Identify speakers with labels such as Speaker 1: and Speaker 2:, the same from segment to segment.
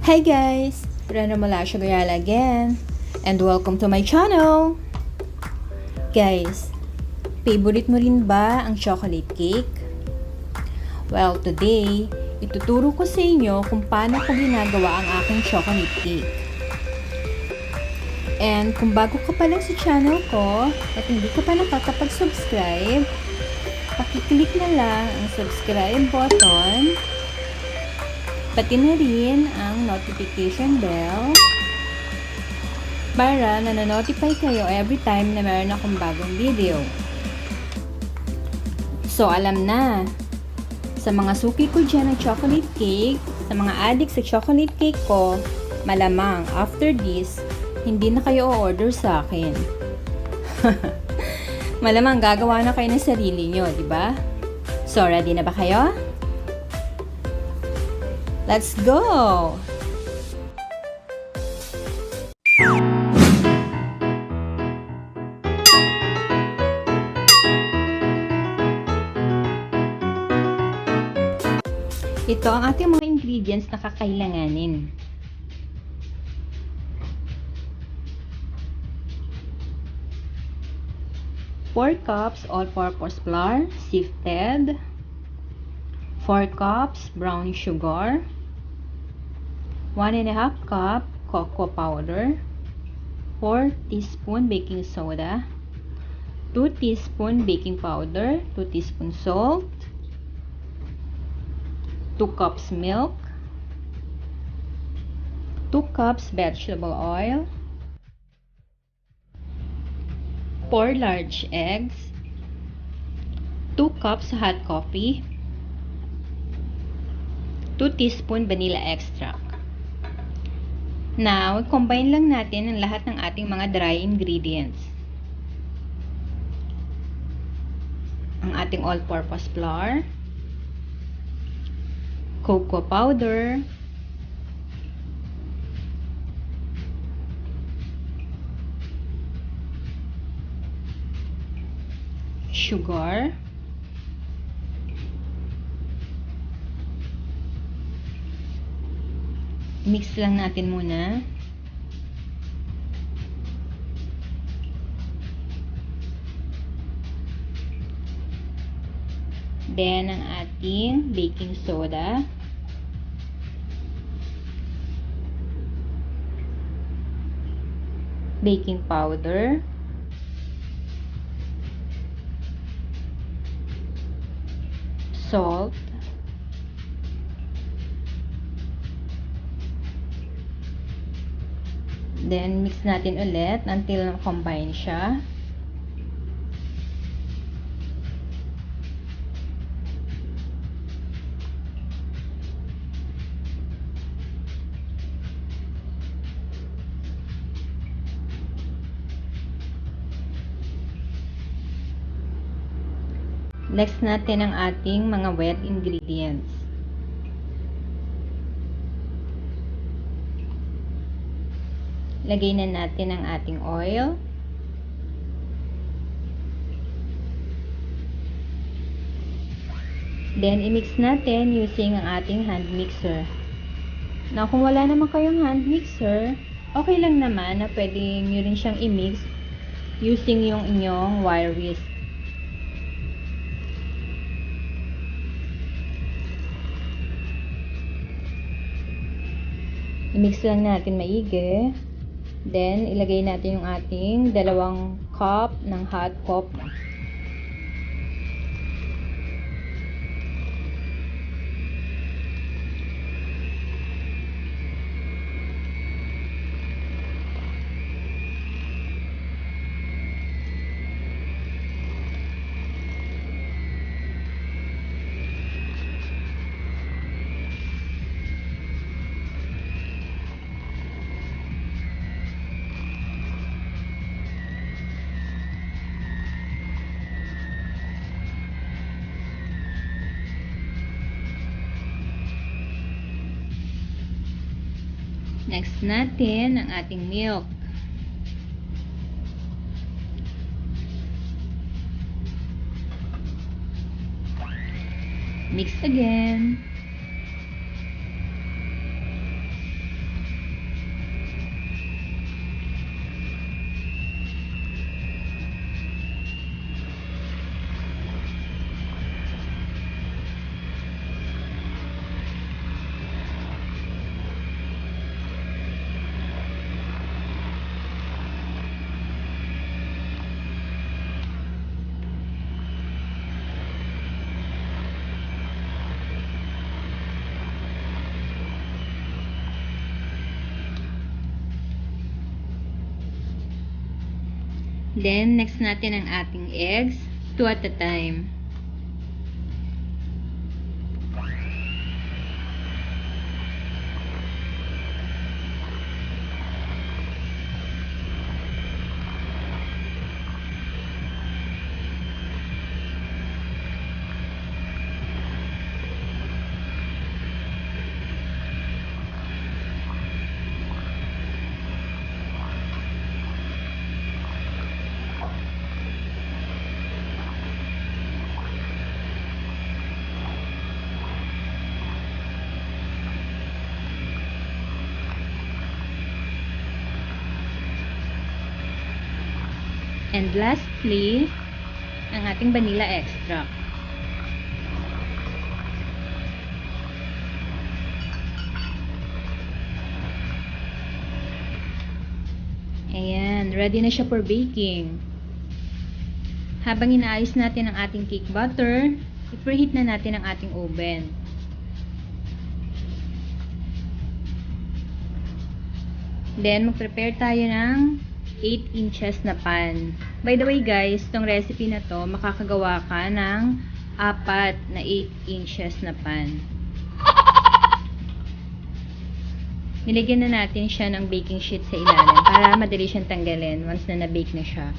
Speaker 1: Hi guys! Rana Malasya Gayala again and welcome to my channel! Guys, favorite mo rin ba ang chocolate cake? Well, today, ituturo ko sa inyo kung paano ko ginagawa ang aking chocolate cake. And kung bago ka pa lang sa channel ko at hindi ka pa nakakapag-subscribe, pakiclick na lang ang subscribe button, pati na rin ang notification bell para nanonotify kayo every time na meron akong bagong video. So, alam na, sa mga suki ko dyan ng chocolate cake, sa mga addict sa chocolate cake ko, malamang after this, hindi na kayo o-order sa akin. Malamang gagawa na kayo ng sarili nyo, di ba? So, ready na ba kayo? Let's go! Ito ang ating mga ingredients na kakailanganin. Four cups all-purpose flour, sifted. 4 cups brown sugar. 1.5 cup cocoa powder. 4 teaspoon baking soda. 2 teaspoon baking powder. 2 teaspoon salt. 2 cups milk. 2 cups vegetable oil. 4 large eggs. 2 cups hot coffee. 2 teaspoon vanilla extract. Now, combine lang natin ang lahat ng ating mga dry ingredients. Ang ating all-purpose flour, cocoa powder, sugar, mix lang natin muna. Then, ang ating baking soda. Baking powder. Salt. Then, mix natin ulit until combine siya. Next natin ang ating mga wet ingredients. Lagay na natin ang ating oil. Then, i-mix natin using ang ating hand mixer. Now, kung wala naman kayong hand mixer, okay lang naman na pwede nyo rin siyang i-mix using yung inyong wire whisk. I-mix lang natin maigi. Then, ilagay natin yung ating 2 cup ng hot coffee. Next natin ang ating milk. Mix again. Then, next natin ang ating eggs, 2 at a time. And lastly, ang ating vanilla extract. Ayan, ready na siya for baking. Habang inaayos natin ang ating cake butter, i-preheat na natin ang ating oven. Then, mag-prepare tayo ng 8 inches na pan. By the way guys, itong recipe na to, makakagawa ka ng 4 na 8 inches na pan. Nilagyan na natin siya ng baking sheet sa ilalim para madali siyang tanggalin once na na-bake na siya.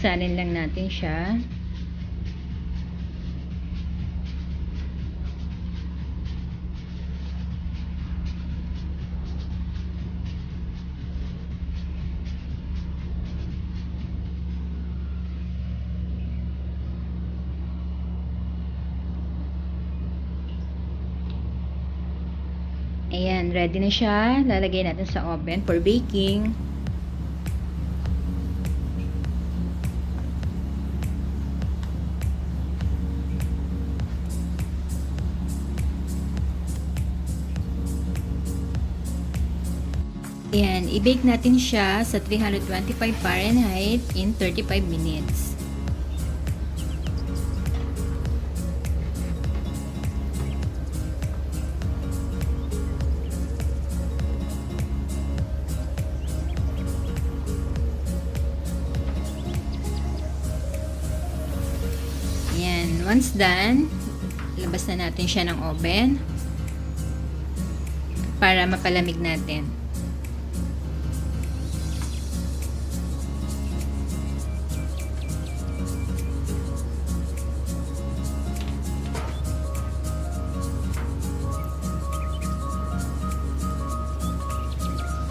Speaker 1: Salin lang natin siya. Ayan, ready na siya. Lalagay natin sa oven for baking. Ayan, i-bake natin siya sa 325 Fahrenheit in 35 minutes. Once done, labas na natin siya ng oven para mapalamig natin.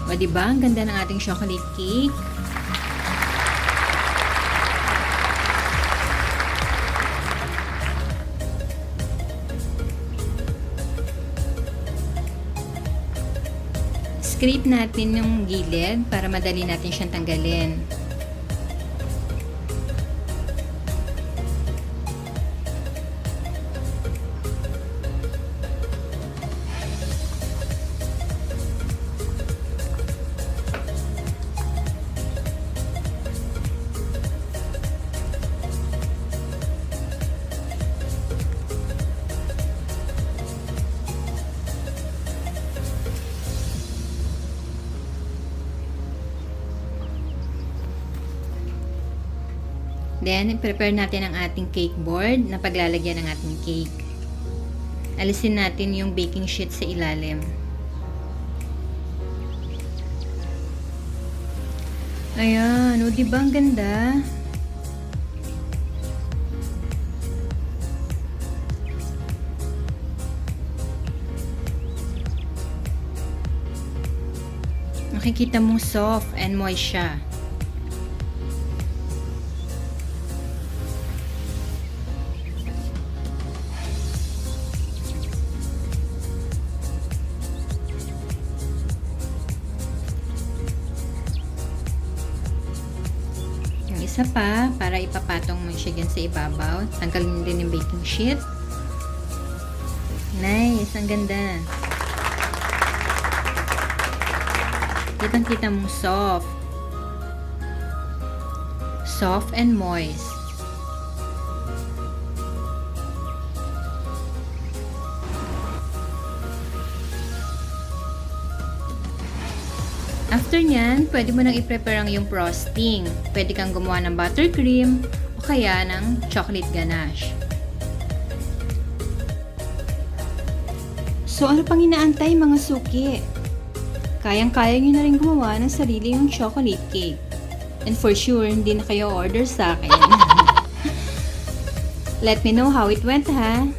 Speaker 1: O diba, ang ganda ng ating chocolate cake. Scrape natin yung gilid para madali natin siyang tanggalin. Then, prepare natin ang ating cake board na paglalagyan ng ating cake. Alisin natin yung baking sheet sa ilalim. Ayan, o diba ang ganda? Makikita mong soft and moist siya. Isa pa, para ipapatong mo siya dyan sa ibabaw. Tanggalin din yung baking sheet. Nice, ang ganda. Kitang-kita mong soft. Soft and moist. After nyan, pwede mo nang i-prepare ang iyong frosting. Pwede kang gumawa ng buttercream o kaya ng chocolate ganache. So ano pang inaantay mga suki? Kayang-kaya nyo na rin gumawa ng sarili yung chocolate cake. And for sure, hindi na kayo order sa akin. Let me know how it went ha!